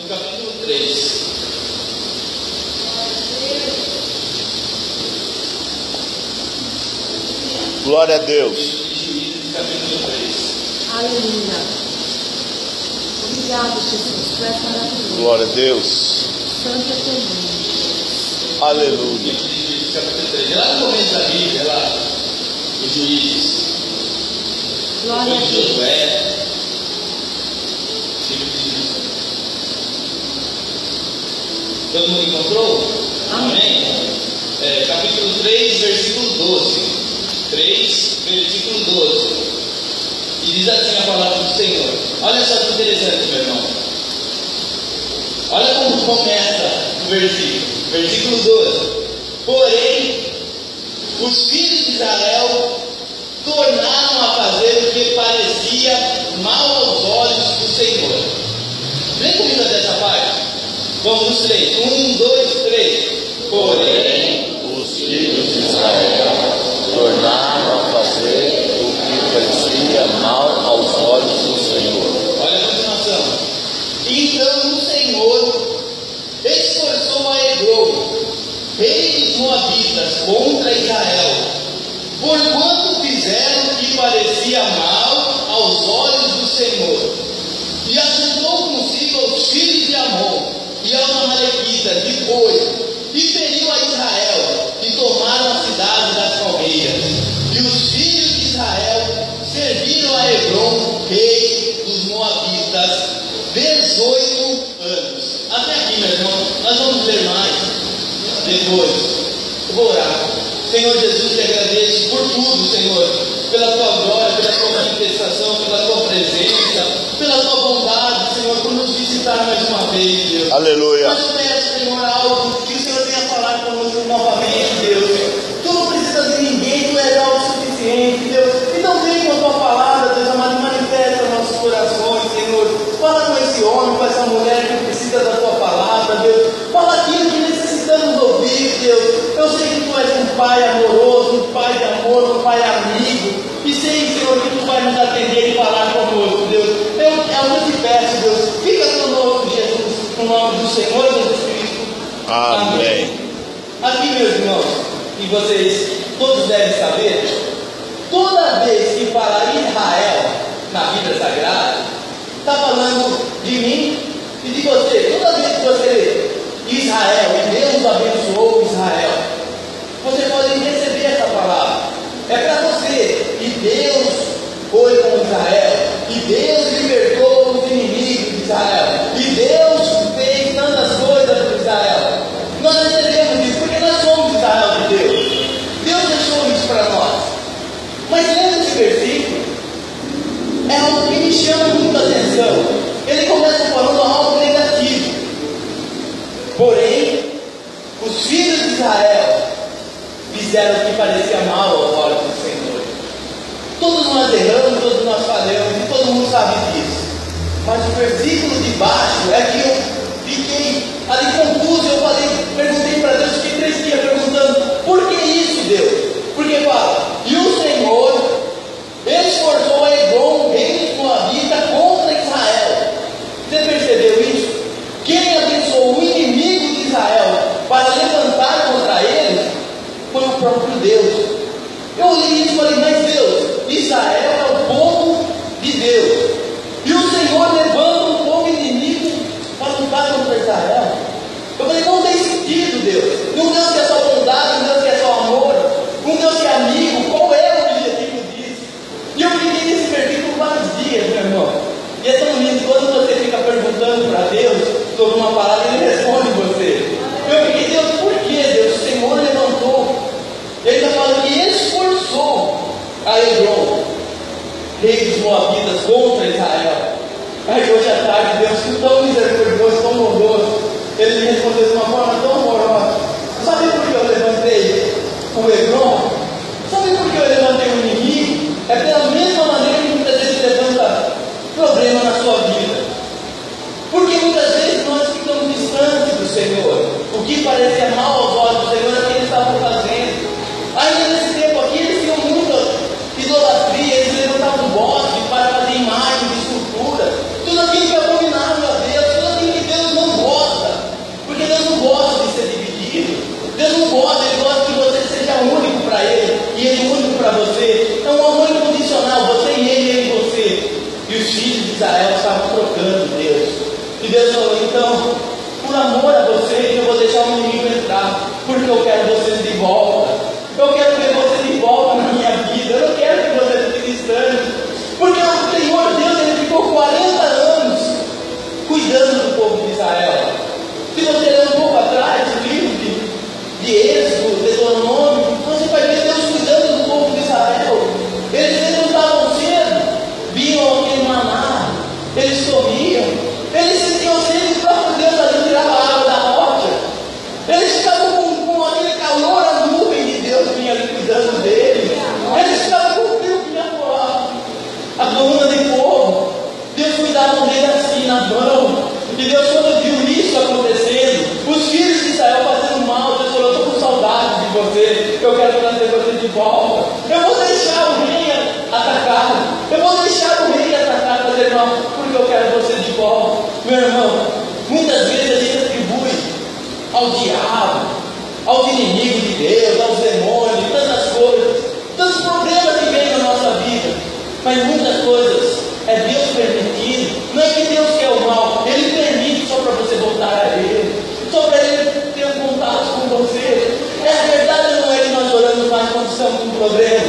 no capítulo 3. Glória a Deus. Juízes, capítulo 3. Aleluia. Obrigado, Jesus. Tu és maravilhoso. Glória a Deus. Santo é teu nome. Aleluia. Juízes, capítulo 3. É lá no começo da Bíblia, é lá. Os juízes. Glória a Depois de Deus. Josué. Livro de Juízes. Todo mundo encontrou? Amém? Capítulo 3, versículo 12. 3, versículo 12. E diz assim a palavra do Senhor. Olha só que interessante, meu irmão. Olha como começa o versículo. Versículo 12. Porém, os filhos de Israel tornaram a fazer o que parecia mal aos olhos do Senhor. Vem comigo até essa parte. Vamos nos 3. 1, 2, 3. Porém, Os filhos de Israel tornaram a fazer o que parecia mal aos olhos do Senhor. olha a continuação. Então o Senhor esforçou a Eglon, rei dos Moabitas, contra Israel, porquanto fizeram o que parecia mal aos olhos do Senhor. E ajuntou consigo aos filhos de Amon e aos amalequitas depois, e feriu a Israel, e tomaram a cidade das palmeiras. E os filhos de Israel serviram a Eglon, rei dos Moabitas, 18 anos. Até aqui, meu irmão, nós vamos ler mais depois. Eu vou orar. Senhor Jesus, te agradeço por tudo, Senhor, pela tua glória, pela tua manifestação, pela tua presença, pela tua bondade, Senhor, por nos visitar mais uma vez, Deus. Aleluia. Mas eu peço, Senhor, algo que o Senhor venha falar conosco novamente, Deus. Tu não precisas de ninguém, tu és autossuficiente, Deus. Então vem com a tua palavra, Deus amado, manifesta nossos corações, Senhor. Fala com esse homem, com essa mulher que precisa da tua palavra, Deus. Fala aquilo que necessitamos ouvir, Deus. Eu sei que tu és um pai amoroso, um pai de amor, um pai amigo. E sei, Senhor, que tu vai nos atender e falar conosco, Deus. Eu te peço, Deus, fica conosco, Jesus, no nome do Senhor Jesus Cristo. Amém. Aqui, meus irmãos, e vocês todos devem saber, toda vez que fala Israel na Bíblia Sagrada, está falando de mim e de você. Toda vez que você lê Israel, e Deus abençoou Israel, você pode receber essa palavra. É para você. E Deus foi com Israel, e Deus libertou os inimigos de Israel, e Deus fez tantas coisas para Israel. Nós recebemos isso porque nós somos Israel de Deus. Deus deixou isso para nós. Mas lendo esse versículo, é algo que me chama muita atenção. Ele começa falando algo negativo. Porém, os filhos de Israel fizeram o que parecia mal aos olhos do Senhor. Todos nós erramos, todos nós falhamos, e todo mundo sabe disso. Mas o versículo de baixo é que eu fiquei ali confuso. Eu perguntei para Deus, fiquei 3 dias perguntando: por que isso, Deus? Porque fala, e o Senhor esforçou a Eglon, rei dos Moabitas, contra Israel. Você percebeu isso? Quem abençoou o inimigo de Israel para levantar contra eles foi o próprio Deus. Eu olhei isso e falei: mas Deus, Israel é o povo de Deus, e o Senhor levanta um povo inimigo para lutar contra Israel. Eu falei: não tem sentido, Deus. Um Deus que é só bondade, um Deus que é só amor, um Deus que é amigo. Qual é o objetivo disso? E eu fiquei nesse versículo vários dias, meu irmão. E é tão lindo quando você fica perguntando para Deus sobre uma palavra, Ele responde você. Eu fiquei: Deus, por que, Deus? O Senhor levantou. Ele está falando que esforçou a Eglon, rei dos Moabitas, contra Israel. Aí hoje à tarde, Deus, tão misericordioso, tão bondoso, Ele me respondeu de uma forma tão amorosa. Sabe por que eu levantei o Eglon? Sabe por que eu levantei o inimigo? É pela mesma maneira que muitas vezes levanta problema na sua vida. Porque muitas vezes nós ficamos distantes do Senhor. O que parecia mal aos olhos do Senhor é o que eles estavam fazendo. Ainda nesse tempo aqui, eles tinham muita idolatria, eles levantavam bosque para fazer imagens, escultura, tudo aquilo que é abominável a Deus, tudo aquilo que Deus não E Deus falou, então, por amor a vocês, eu vou deixar o inimigo entrar, porque eu quero vocês de volta. Eu quero ver vocês de volta na minha vida. Eu não quero que vocês fiquem distantes. Porque o Senhor Deus, Ele ficou 40 anos cuidando do povo de Israel. Se você ler um pouco atrás, o livro de Êxodo, Deuteronômio, você vai ver Deus cuidando do povo de Israel. Eles levantavam cedo, viam aquele maná, eles comiam, eles sentiam sede, o próprio Deus ali tirava a água da rocha. Eles ficavam com aquele calor, a nuvem de Deus vinha ali cuidando deles. Eles ficavam com o frio que vinha a coluna de fogo. Deus cuidava dele assim na mão. E Deus, quando viu isso acontecendo, os filhos de Israel fazendo mal, Deus falou, estou com saudade de você, eu quero trazer você de volta. Eu vou deixar o rei atacar, eu vou deixar o rei atacar, fazer mal, porque eu quero você de volta. Meu irmão, muitas vezes a gente atribui ao diabo, aos inimigos de Deus, aos demônios, tantas coisas, tantos problemas que vêm na nossa vida, mas muitas coisas é Deus permitindo. Não é que Deus quer o mal, Ele permite só para você voltar a Ele, só para Ele ter um contato com você. É verdade ou não é que nós oramos mais quando estamos com problema?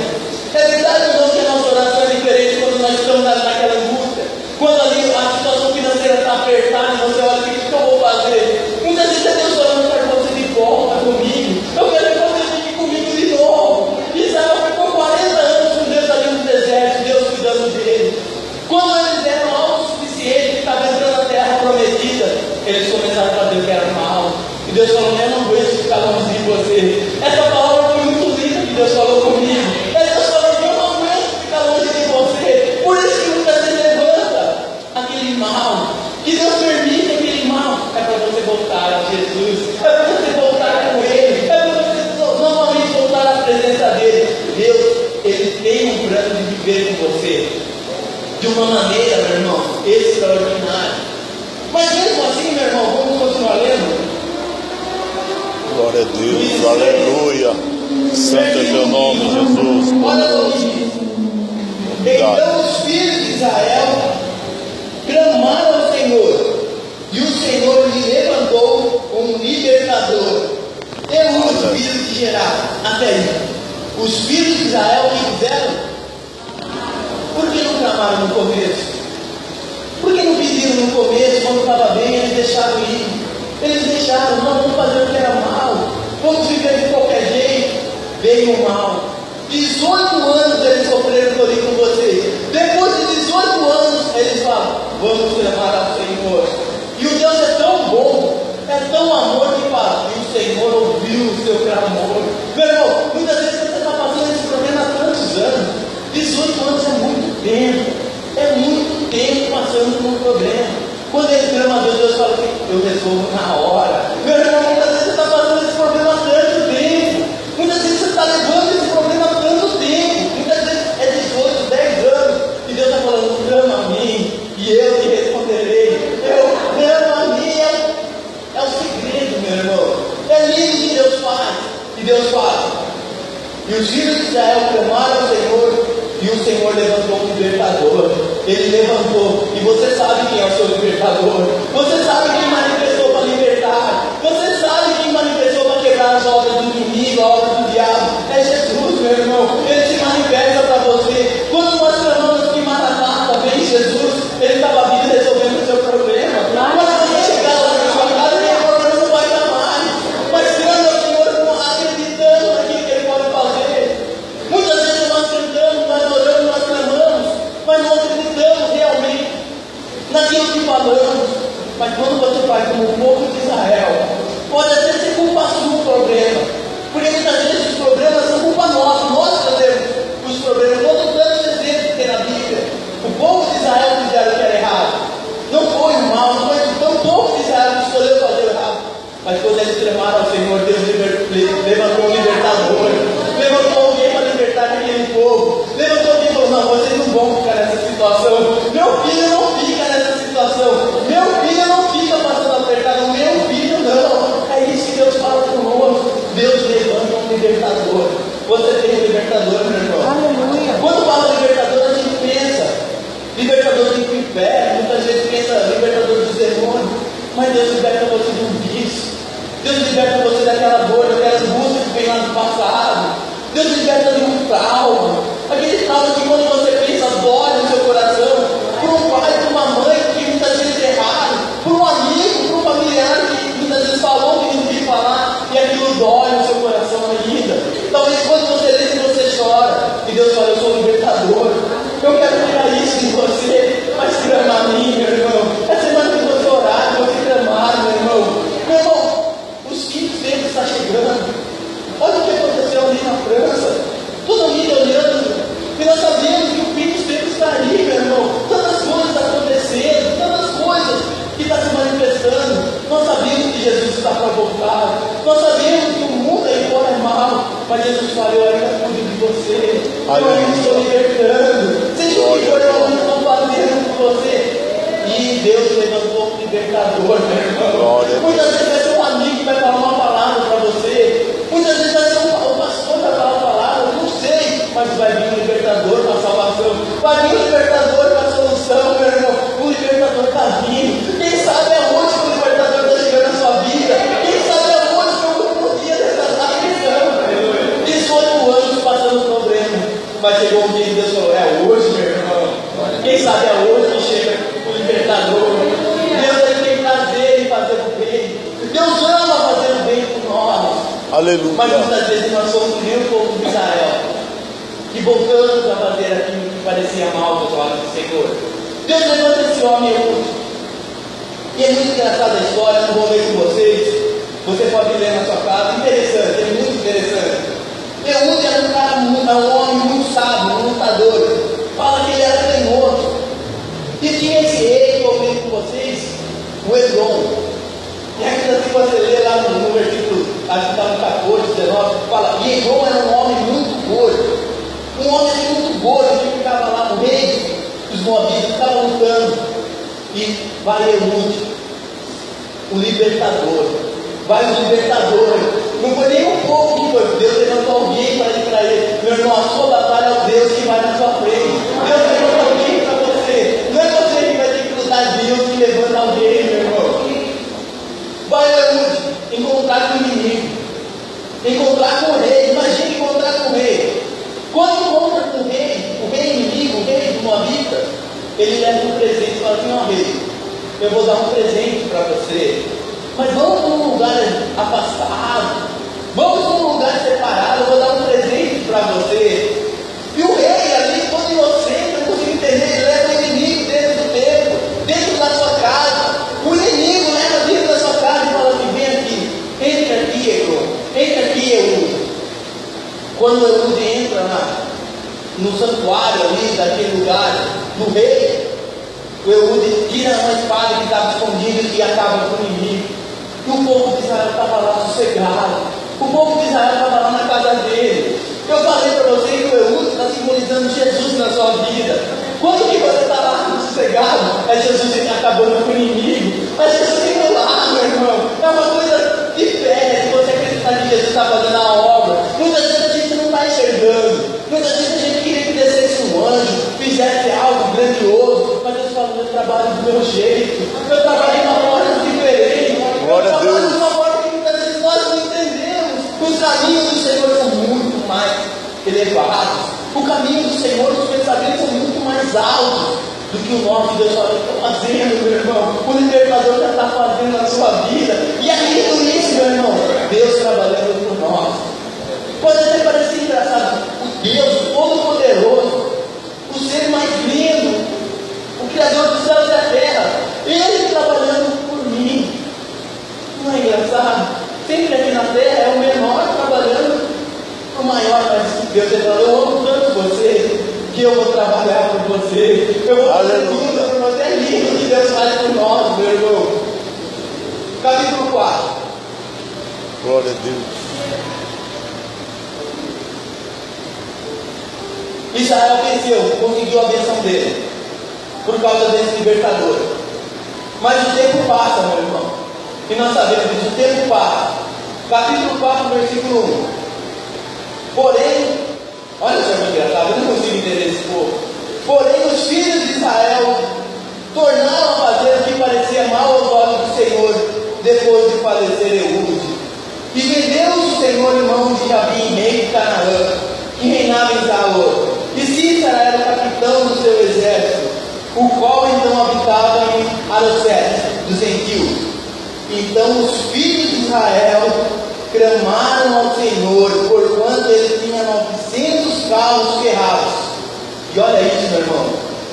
É verdade ou não que a nossa oração é diferente quando nós estamos naquela angústia? Quando ali a situação financeira está apertada e você olha, o que eu vou fazer? Muitas vezes é Deus falando para você de volta comigo. Eu quero que você fique comigo de novo. Israel ficou 40 anos com Deus ali no deserto, Deus cuidando dele. Quando eles eram autossuficientes, que estavam entrando na terra prometida, eles começaram a fazer o que era mal. E Deus falou, eu não aguento ficar longe de você. Essa palavra foi muito linda que Deus falou comigo. Deus falou, eu não aguento ficar longe de você. Por isso que muitas vezes levanta aquele mal. Que Deus permite aquele mal. É para você voltar a Jesus. É para você voltar com Ele. É para você novamente voltar à presença dEle. Deus, Ele tem um plano de viver com você de uma maneira, meu irmão, extraordinária. Mas mesmo assim, meu irmão, vamos continuar lendo. Glória a Deus, aleluia. Santo é teu nome, Jesus. Olha o que diz. Então os filhos de Israel clamaram ao Senhor, e o Senhor lhe levantou um libertador. Os filhos de Gerá, até aí. Os filhos de Israel que fizeram? Por que não clamaram no começo? Por que não pediram no começo, quando estava bem, eles deixaram ir? Eles deixaram, não, vamos fazer o que era mal, vamos viver de qualquer jeito. Veio o mal. 18 anos eles sofreram por aí com vocês. Depois de 18 anos, eles falam, vamos clamar ao Senhor. E o Deus é tão bom, é tão amor que fala, e o Senhor ouviu o seu clamor. Meu irmão, muitas vezes você está passando esse problema há tantos anos. 18 anos é muito tempo passando por um problema. Quando ele clama a Deus, Deus fala assim, eu resolvo na hora. Meu irmão, muitas vezes você está passando esse problema há tanto tempo. Muitas vezes você está levando esse problema há tanto tempo. Muitas vezes é 18, 10 anos. E Deus está falando, clama a mim, e eu te responderei. Eu clamo a mim, é o segredo, meu irmão. É lindo que Deus faz. E Deus faz. E os filhos de Israel clamaram ao Senhor, e o Senhor levantou um libertador. Ele levantou, e você sabe quem é o seu libertador. Você sabe quem manifestou para libertar. Você sabe quem manifestou para quebrar as obras do inimigo, a obra do diabo. É Jesus, meu irmão. Ele se manifesta para você. Quando nós clamamos que Maranata, vem Jesus, Ele estava vindo resolvendo o seu problema. Quando você chegar lá na sua casa, o problema não vai dar mais. Mas clama ao Senhor, acreditando naquilo que Ele pode fazer. Muitas vezes nós cantamos, nós oramos, nós clamamos, mas não acreditamos realmente naquilo que falamos. Mas quando você faz como o povo de Israel, pode até ser culpa sua o problema, porque muitas vezes os problemas são culpa nossa. Nós fazemos os problemas. Eu estou dando esse exemplo que tem na Bíblia. O povo de Israel fizeram o que era errado. Não foi o mal, não foi o povo de Israel que escolheu fazer o errado. Mas quando eles clamaram ao Senhor, Deus levantou um libertador. Levantou alguém para libertar aquele povo. Levantou alguém e falou, não, vocês não vão ficar nessa situação. Meu filho não fica nessa situação. Meu filho não fica passando apertado. Meu filho não. É isso que Deus fala conosco. Mas Deus liberta você de um vício. Deus liberta você daquela dor, daquela angústia que vem lá do passado. Deus liberta de um trauma. Aquele trauma que quando você pensa, dói no seu coração. Por um pai, por uma mãe que muitas vezes erraram. Por um amigo, por um familiar que muitas vezes falou que não queria falar. E aquilo dói no seu coração ainda. Talvez quando você lê, você chora. E Deus fala, eu sou o libertador. Eu quero tirar isso de você. Mas clama a mim, meu irmão. É semana que você orar, você clamar, meu irmão. Meu irmão, os filhos dele estão chegando. Olha o que aconteceu ali na França. Todo mundo olhando. E nós sabemos que o filho dele está ali, meu irmão. Tantas coisas acontecendo, tantas coisas que estão se manifestando. Nós sabemos que Jesus está para voltar. Nós sabemos que o mundo aí fora é mau. Mas Jesus falou, eu ainda cuido de você. Eu ainda estou libertando. Seja o que for, eu ainda estou fazendo por você. E Deus levantou um libertador, meu irmão. Muitas vezes vai ser um amigo que vai falar uma palavra para você. Muitas vezes vai ser um pastor que vai falar uma palavra, não sei. Mas vai vir um libertador para a salvação. Vai vir um libertador para a solução, meu irmão. O libertador está vindo. Quem sabe aonde que o libertador está chegando na sua vida? Quem sabe aonde que o último dia dessa aflição? 18 anos passando problema. Mas chegou um dia e Deus falou, é hoje, meu irmão. Quem sabe é hoje que chega o libertador. Deus ele tem prazer em fazer o bem. Deus ama fazer o bem por nós. Aleluia. Mas muitas vezes nós somos nem o povo de Israel, que voltamos a fazer aquilo que parecia mal aos olhos do Senhor. Deus levanta esse homem hoje. E é muito engraçada a história, não vou ler com vocês. Você pode ler na sua casa. Interessante, é muito interessante. Eude era um homem muito sábio, um lutador. Fala que ele era canhoto. E tinha esse rei que eu vi com vocês, o Edom. E ainda se você ler lá no versículo, acho que está no 14, 19, fala, e Edom era um homem muito gordo. Um homem muito gordo que ficava lá no rei, os moabitas estavam lutando. E vai Eude, o libertador. Vai o libertador. Não foi nem um pouco que foi. Deus levantou alguém para ir para ele. Meu irmão, a sua batalha é o Deus que vai na sua frente. Deus levantou alguém para você. Não é você que vai ter que lutar, Deus que levanta alguém, meu irmão. Vai Eude encontrar com o inimigo. Encontrar com o rei. Imagine encontrar com o rei. Quando encontra com o rei inimigo, o rei do Moabita, ele leva um presente e fala assim, ó rei, eu vou dar um presente para você. Mas vamos para um lugar afastado, vamos para um lugar separado, eu vou dar um presente para você. E o rei ali, todo inocente, eu consigo entender, ele leva o inimigo dentro do templo, dentro da sua casa. O inimigo leva dentro da sua casa e fala assim, vem aqui, entra aqui, Eglon, entra aqui, Eude. Quando Eude entra no santuário ali, daquele lugar do rei, o Eude tira uma espada que estava escondida e acaba com o inimigo. E o povo de Israel estava lá sossegado. O povo de Israel estava lá na casa dele. Eu falei para vocês que o Eude está simbolizando Jesus na sua vida. Quando que você está lá sossegado, é Jesus acabando com o inimigo. É Jesus indo lá, meu irmão. É uma coisa de fé. Se você acreditar que Jesus está fazendo a obra. Muitas vezes a gente não está enxergando. Muitas vezes a gente queria que descesse um anjo, fizesse algo grandioso. Mas Deus fala, eu trabalho do meu jeito. Eu trabalho de uma forma diferente. Glória a Deus. De uma forma que muitas vezes nós não entendemos. Os caminhos do Senhor são muito mais elevados. O caminho do Senhor, os pensamentos são muito mais altos do que o nosso. Deus fala, eu estou fazendo, meu irmão. O libertador já está fazendo na sua vida. E além de isso, meu irmão, Deus trabalhando por nós. Pode até parecer engraçado. O Deus Todo-Poderoso, o ser mais lindo, o Criador dos céus e da terra, Ele trabalhando por mim. Não é engraçado? Sempre aqui na terra é o menor trabalhando para o maior, mas Deus está falando, eu amo tanto você, que eu vou trabalhar por você, eu vou fazer tudo por você. É lindo o que Deus faz por nós, meu irmão. Capítulo 4. Glória a Deus. Israel venceu, conseguiu a benção dele, por causa desse libertador. Mas o tempo passa, meu irmão. E nós sabemos disso, o tempo passa. Capítulo 4, versículo 1. Porém, olha só que engraçado, eu não consigo entender esse povo. Porém, os filhos de Israel tornaram a fazer o que parecia mal aos olhos do Senhor, Então os filhos de Israel clamaram ao Senhor, porquanto ele tinha 900 carros ferrados. E olha isso, meu irmão.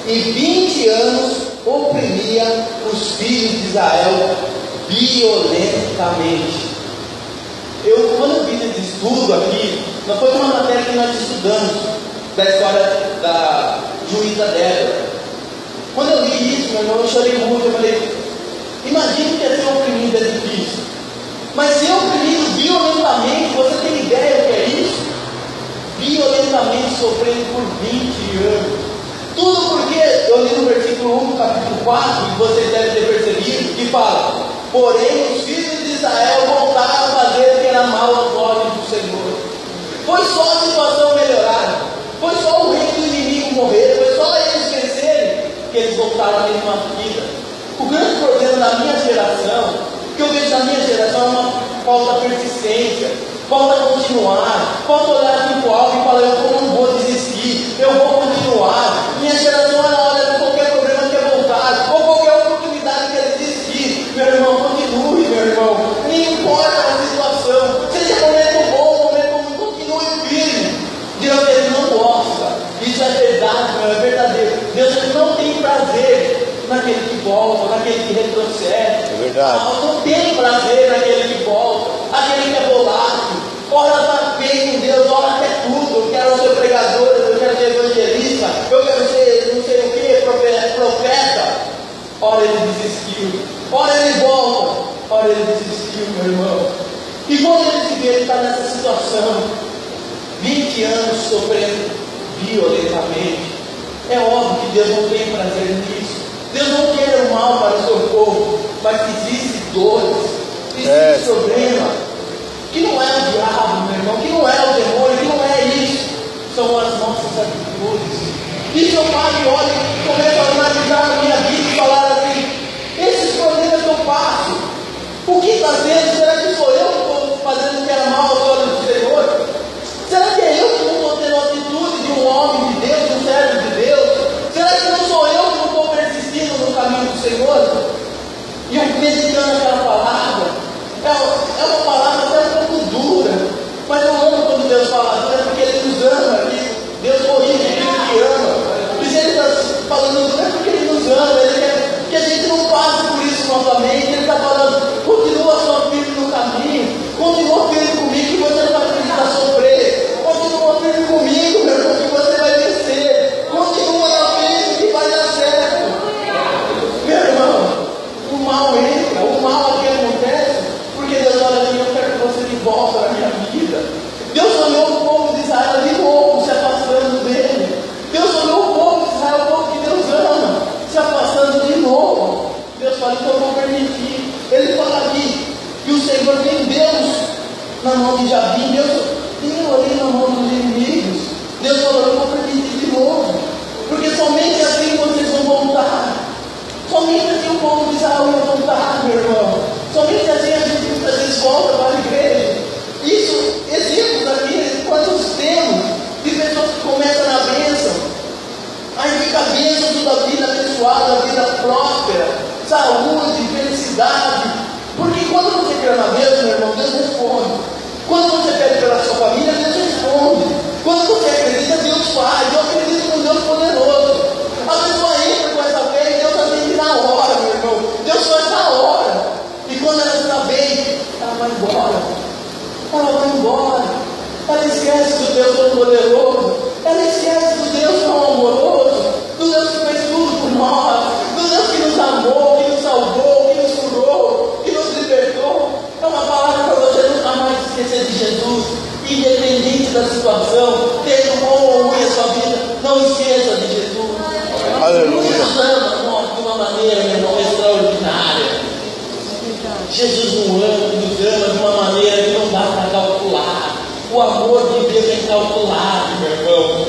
E 20 anos oprimia os filhos de Israel violentamente. Quando eu fiz esse estudo aqui, não foi uma matéria que nós estudamos, da história da juíza Débora. Quando eu li isso, meu irmão, eu chorei muito. Eu falei, imagine que é ser oprimido é difícil. Mas ser oprimido violentamente, você tem ideia do que é isso? Violentamente sofrendo por 20 anos. Tudo porque, eu li no versículo 1 do capítulo 4, que vocês devem ter percebido, que fala: porém os filhos de Israel voltaram a fazer o que era mal aos olhos do Senhor. Foi só a situação melhorar, foi só o reino do inimigo morrer, foi só eles vencerem, que eles voltaram a mesma vida. O grande problema da minha geração, que eu vejo na minha geração, é uma falta de persistência, falta continuar, falta olhar assim para o alto e falar: eu não vou desistir, eu vou continuar. Minha geração, ela olha para qualquer problema que é voltar, ou qualquer oportunidade que é desistir. Meu irmão, continue, meu irmão, não importa a situação, seja momento bom, momento ruim, continue firme. Deus, ele não gosta, isso é verdade, meu, é verdadeiro. Deus, ele não tem prazer naquele que volta, naquele que retrocede. É verdade. Não tem prazer naquele que volta, aquele que é volátil. Ora está bem com Deus, ora quer tudo. Eu quero ser pregador, eu quero ser evangelista, eu quero ser não sei o que, profeta. Ora ele desistiu, ora ele volta, ora ele desistiu, meu irmão. E quando ele se vê, ele está nessa situação, 20 anos sofrendo violentamente. É óbvio que Deus não tem prazer nisso. Deus não quer o mal para o seu povo, mas existe dores, existe problema, que não é o diabo, meu irmão, que não é o demônio, que não é isso, são as nossas atitudes. E seu pai olha e começa a analisar a minha vida e falar assim: esses problemas que eu passo, o que está sendo? Será que sou eu que estou fazendo o que era mal aos olhos do Senhor? Será que é eu que não estou tendo a atitude de um homem de Deus, de um servo de Deus? Será que não sou eu que não estou persistindo no caminho do Senhor? E eu meditando aquela palavra, é uma palavra até um pouco dura, mas eu amo quando Deus fala dura, porque Ele nos ama, Deus corrige aquele que ama. E se Ele está falando dura, é porque Ele nos ama, Ele quer que a gente não passe por isso novamente. Ele está falando: continua só firme no caminho, continua firme comigo, que você não vai precisar sofrer, continua firme comigo, meu irmão, que você vai vencer, continua na frente que vai dar certo. Meu irmão, o mal entra, o mal aqui acontece, porque Deus olha assim: eu quero que você de volta na minha vida. Deus olhou o povo de Israel de novo, se afastando dele. Deus olhou o povo de Israel, o povo que Deus ama, se afastando de novo. Deus fala: então eu vou permitir. Ele fala aqui que o Senhor tem Deus na mão de Jabim, Deus deu ali na mão dos inimigos. Deus falou: eu vou permitir de novo, porque somente assim vocês vão voltar. Somente assim o povo de Israel vai voltar, meu irmão. Somente assim a gente muitas vezes volta para a igreja. Isso, exemplos aqui, quantos temos de pessoas que começam na bênção, aí fica a bênção da vida abençoada, da vida próspera, saúde, felicidade. Porque quando você crê na bênção, meu irmão, Deus responde. Quando você pede pela sua família, Deus responde. Quando você acredita, Deus faz. Eu acredito no Deus poderoso. A pessoa entra com essa fé e Deus atende na hora, meu irmão. Deus faz na hora. E quando ela está bem, ela vai embora. Ela vai embora. Ela esquece do Deus todo-poderoso. Ela esquece do Deus tão amoroso. Do Deus que fez tudo por nós. Do Deus que nos amou, que nos salvou, que nos curou, que nos libertou. É uma palavra para você nunca mais esquecer de Jesus. Independente da situação, tenha bom ou ruim a sua vida, não esqueça de Jesus. Aleluia. Jesus ama de uma maneira, meu irmão, extraordinária. Jesus nos ama de uma maneira que não dá para calcular. O amor de Deus é incalculável, meu irmão.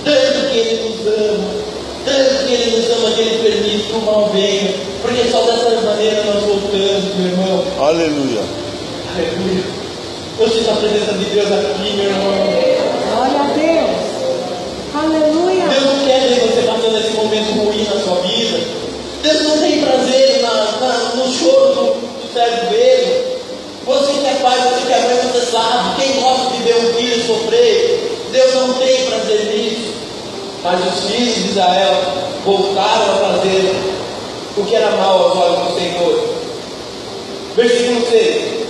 Tanto que Ele nos ama, tanto que Ele nos ama, que Ele permite que o mal venha, porque só dessa maneira nós voltamos, meu irmão. Aleluia. Aleluia. Eu sinto a presença de Deus aqui, meu irmão. Glória a Deus. Aleluia. Deus não quer ver você passando esse momento ruim na sua vida. Deus não tem prazer no choro dos serve dele. Você que é pai, você que é mãe, você sabe. Quem gosta de ver um filho sofrer, Deus não tem prazer nisso. Mas os filhos de Israel voltaram a fazer o que era mal aos olhos do Senhor. Versículo 6.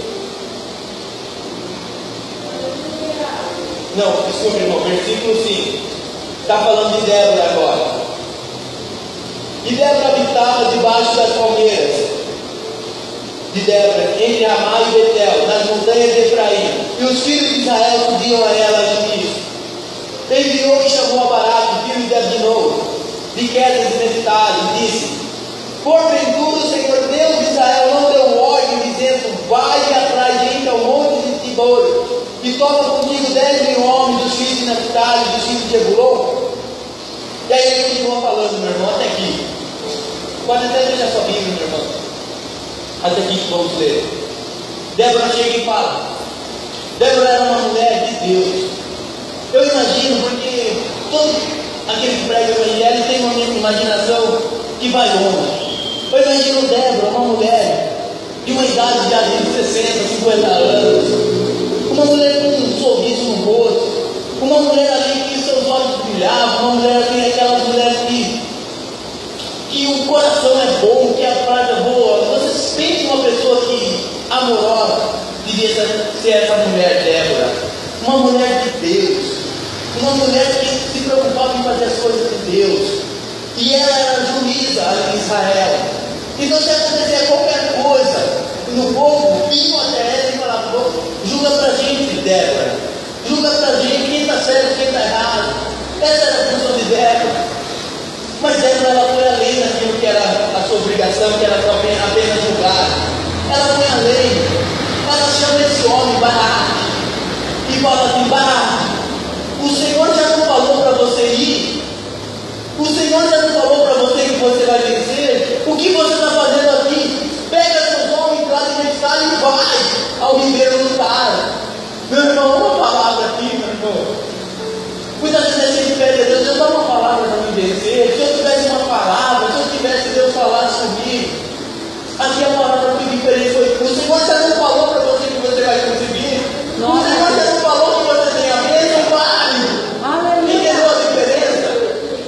Não, desculpa, irmão, versículo 5. Está falando de Débora agora. E Débora habitava debaixo das palmeiras de Débora, entre Ramá e Betel, nas montanhas de Efraim. E os filhos de Israel acudiam a ela nisso. Enviou e chamou a Baraque, filho de Abinô, de Quedas de Neftali, e disse: porventura o Senhor Deus de Israel não deu ordem, dizendo: vai atrás de entre ao monte de Tibor, e toma contigo 10.000 homens dos filhos de Neftali, dos filhos de Zebulon? E aí ele continua falando, meu irmão, até aqui. Pode até deixar sua Bíblia, meu irmão. Até aqui que vamos ler. Débora chega e fala. Débora era uma mulher de Deus. Eu imagino, porque todo aquele que prega o evangelho tem uma imaginação que vai longe. Eu imagino Débora, uma mulher de uma idade já de 60, 50 anos, uma mulher com um sorriso no rosto, uma mulher ali que seus olhos brilhavam, uma mulher assim, aquela mulher que o coração é bom, que a prática é boa. Vocês pensem uma pessoa que amorosa devia ser essa mulher Débora, uma mulher de Deus, uma mulher que se preocupava em fazer as coisas de Deus. E ela era juíza em Israel. Então se acontecer qualquer coisa no povo, vinham até ela e falavam: julga pra gente, Débora, julga pra gente quem está certo, quem está errado. Essa era a função de Débora. Mas Débora, ela foi além daquilo que era a sua obrigação, que era apenas julgar. Ela foi além. Ela chama esse homem Baraque e fala assim: Baraque, o Senhor já não falou para você ir? O Senhor já não falou para você que você vai vencer? O que você está fazendo aqui? Pega seus homens lá de Neftali e vai ao ribeiro lutar. Meu irmão, uma palavra aqui, meu irmão. Muitas vezes a gente pede a Deus: Deus, dá uma palavra para me vencer. Se eu tivesse uma palavra, se eu tivesse Deus falasse comigo. Aqui a palavra que diferente foi: o Senhor já não falou para você que você vai conseguir. O Senhor já não falou que você tem a bênção, vai. Entendeu a diferença?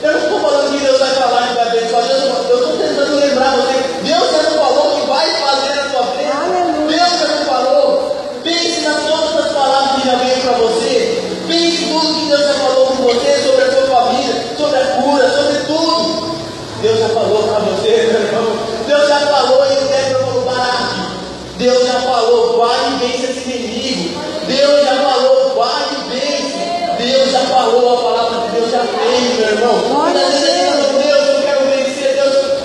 Eu não estou falando que Deus vai falar que vai abençoar. Eu estou tentando lembrar você: Deus já não falou que vai fazer a sua bênção. Deus já não falou. Pense nas todas as palavras que já veio para você. Pense tudo que Deus já falou com você, sobre a sua família, sobre a cura, sobre tudo. Deus já falou para você, meu irmão. Deus já falou e o Débora falou: Baraque. Deus já falou: vai e vence esse inimigo. Deus já falou: vai e vence. Deus já falou, a palavra de Deus já fez, meu irmão. Muitas vezes você fala: Deus, eu quero vencer.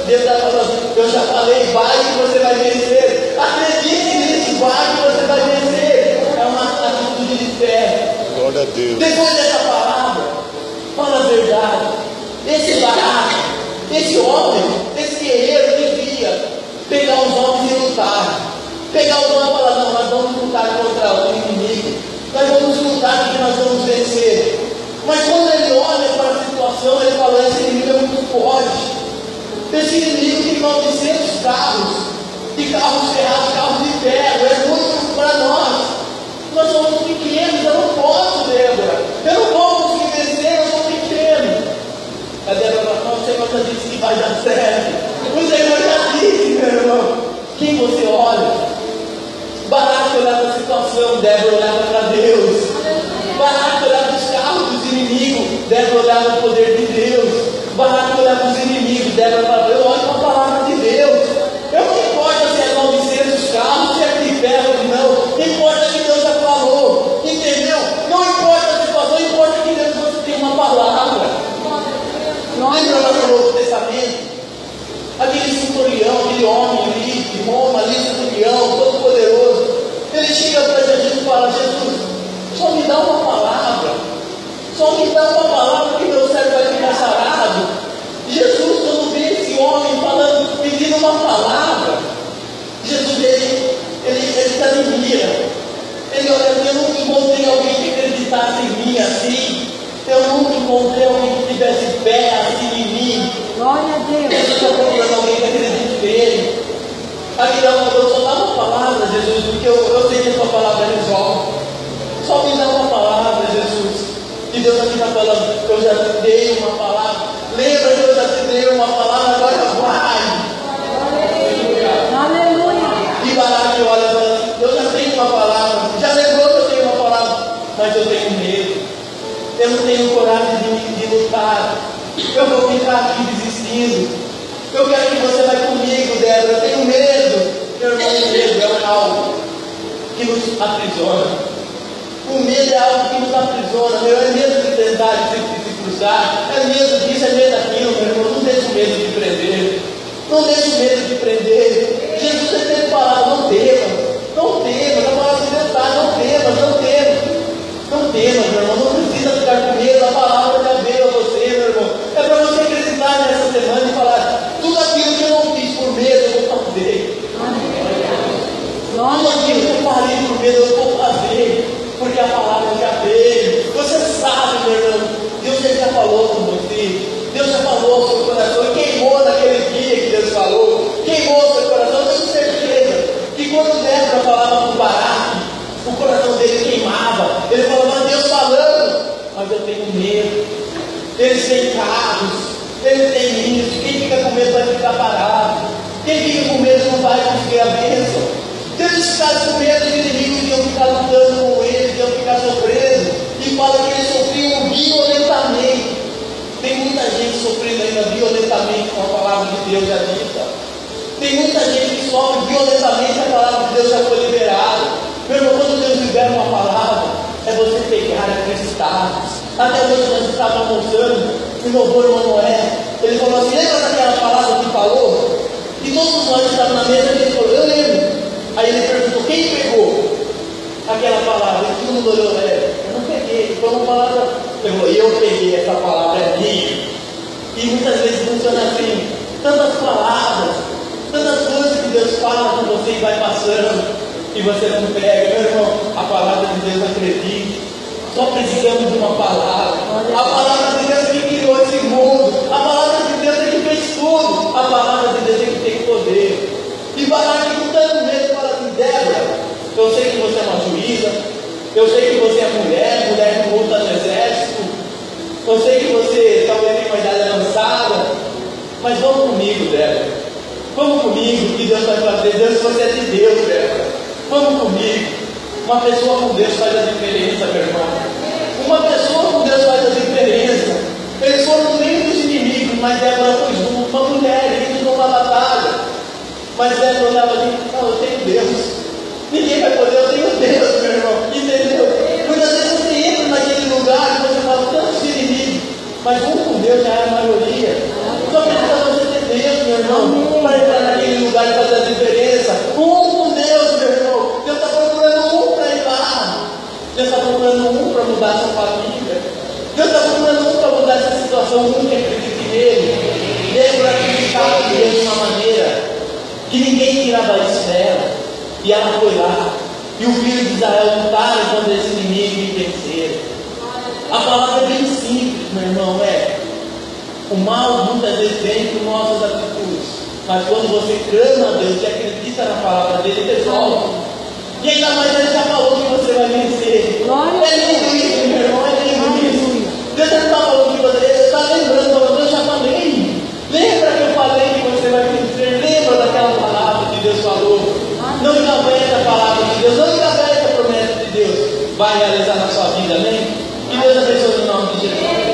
Deus já falou: eu já falei, vai que você vai vencer. Acredite nisso, vai que você vai vencer. É uma atitude de fé. Glória a Deus. Depois dessa palavra, fala a verdade. Esse Baraque, esse homem, esse guerreiro devia pegar os homens e lutar. Pegar os homens e falar: não, nós vamos lutar contra o inimigo. Nós vamos lutar porque nós vamos vencer. Mas quando ele olha para a situação, ele fala: esse inimigo é muito forte. Esse inimigo tem 900 carros, de carros ferrados, carros de ferro. É muito para nós. Nós somos pequenos, eu não posso, Débora. Eu não vou conseguir vencer, eu sou pequeno. A Débora fala: o Senhor já disse que vai dar certo. O Senhor já disse, meu irmão. Quem você olha? Baraque olhava a situação, Débora olhava para Deus. Baraque olhava os carros dos inimigos, Débora olhava o poder de Deus. Baraque olhava os inimigos, Débora falava: eu olho para a palavra de Deus. Eu não importa se é 900 carros, se é de ferro ou não. Importa que Deus já falou. Entendeu? Não importa a situação, importa que Deus você tem uma palavra. Lembra lá no Novo Testamento? Aquele centurião, aquele homem ali de Roma, ali, centurião, todo poderoso. Ele chega para Jesus e fala: Jesus, só me dá uma palavra. Só me dá uma palavra que meu servo vai ficar sarado. Jesus, quando vê esse homem falando, pedindo uma palavra, Jesus, ele se admira. Ele olha: eu nunca encontrei alguém que acreditasse em mim assim. Eu nunca encontrei alguém que tivesse fé assim em mim. Glória a Deus. Eu estou procurando alguém que acredite nele. Aqui não, eu só dá uma palavra, Jesus, porque eu sei que a tua palavra resolve. Só me dá uma palavra, Jesus. E Deus aqui está falando, eu já te dei uma palavra. Lembra que eu já te dei uma palavra, agora vai. Aleluia. E Baraque olha e fala assim, eu já tenho uma palavra. Já lembrou que eu tenho uma palavra, mas eu tenho medo. Eu não tenho coragem de lutar. Eu vou ficar aqui desistindo. Eu quero que você vá comigo, Débora. Eu tenho medo. Meu irmão, o medo é algo que nos aprisiona. O medo é algo que nos aprisiona. Meu, é medo de tentar se cruzar. É medo disso, é medo daquilo, meu irmão. Não deixe o medo de prender. Não deixe o medo de prender. Jesus tem falado, não temas. Não temas. A palavra de Deus está, não temas, não temas. Não temas, meu irmão. Não precisa ficar com medo. A palavra já veio a você, meu irmão. É para você acreditar nessa semana e falar, tudo aquilo que eu não fiz por medo, eu vou fazer. Tudo aquilo que eu parei por medo, eu vou fazer. Porque a palavra já veio. Você sabe, meu irmão. Deus já falou com você. Deus já falou no seu coração. E queimou naquele dia que Deus falou. Queimou o seu coração. Eu tenho certeza que quando Débora falava com Baraque, o coração dele queimava. Ele falava, Deus falando, mas eu tenho medo. Eles têm carros, eles têm isso. Quem fica com medo vai ficar parado. Quem fica com medo não vai conseguir a bênção. Se eles ficassem com medo, os inimigos iam ficar lutando com eles, iam ficar sofrendo. E fala que eles sofriam violentamente. Tem muita gente sofrendo ainda violentamente com a palavra de Deus já dita. Tem muita gente que sofre violentamente, a palavra de Deus já foi liberada. Meu irmão, quando Deus libera uma palavra, é você pegar e acreditar. Até hoje nós estávamos almoçando, e meu avô, irmão Noé, ele falou assim, lembra daquela palavra que falou? E todos nós estávamos na mesa e ele falou, eu lembro. Aí ele perguntou, quem pegou aquela palavra? E todo mundo olhou, eu não peguei, foi uma palavra. Ele falou, eu peguei essa palavra, é minha. E muitas vezes funciona assim, tantas palavras, tantas coisas que Deus fala com você e vai passando, e você não pega. Meu irmão, a palavra de Deus, acredite, só precisamos de uma palavra. A palavra de Deus é que criou esse mundo, a palavra de Deus é que fez tudo, a palavra de Deus é que tem poder. E Baraque com tanto medo fala assim, Débora, eu sei que você é uma juíza, eu sei que você é mulher que luta no exército, eu sei que você talvez tenha uma idade avançada, mas vamos comigo, Débora. Vamos comigo, que Deus vai fazer. Deus, você é de Deus, Débora. Vamos comigo. Uma pessoa com Deus faz a diferença, meu irmão. Uma pessoa com Deus faz a diferença. Eles foram no meio dos inimigos, mas Débora foi junto, uma mulher, indo numa batalha. Mas Débora olhava ali, não, eu tenho Deus. Ninguém vai poder, eu tenho Deus, meu irmão. Entendeu? Muitas vezes você entra naquele lugar e você fala, tantos inimigos, mas um com Deus já é a maioria. Só precisa você ter Deus, meu irmão, para entrar naquele lugar e fazer a diferença. Um com Deus, meu irmão. Deus está procurando um para ir lá. Deus está procurando um para mudar a sua família. Deus está procurando um para mudar essa situação, um que acredite nele. Débora acreditava em Deus de uma maneira que ninguém tirava isso dela. E ela foi lá. E o filho de Israel lutaram contra esse inimigo e venceram. A palavra é bem simples, meu irmão. O mal muitas vezes vem por nossas atitudes. Mas quando você clama a Deus e acredita na palavra dele, ele resolve. E ainda mais ele já falou que você vai vencer. É lindo isso, meu irmão. É lindo isso. Deus já está falando que você está lembrando. Eu já falei. Lembra que eu falei que você vai vencer? Lembra daquela palavra que Deus falou? Não engavete a palavra de Deus, não engavete a promessa de Deus. Vai realizar na sua vida, amém? Que Deus abençoe no nome de Jesus.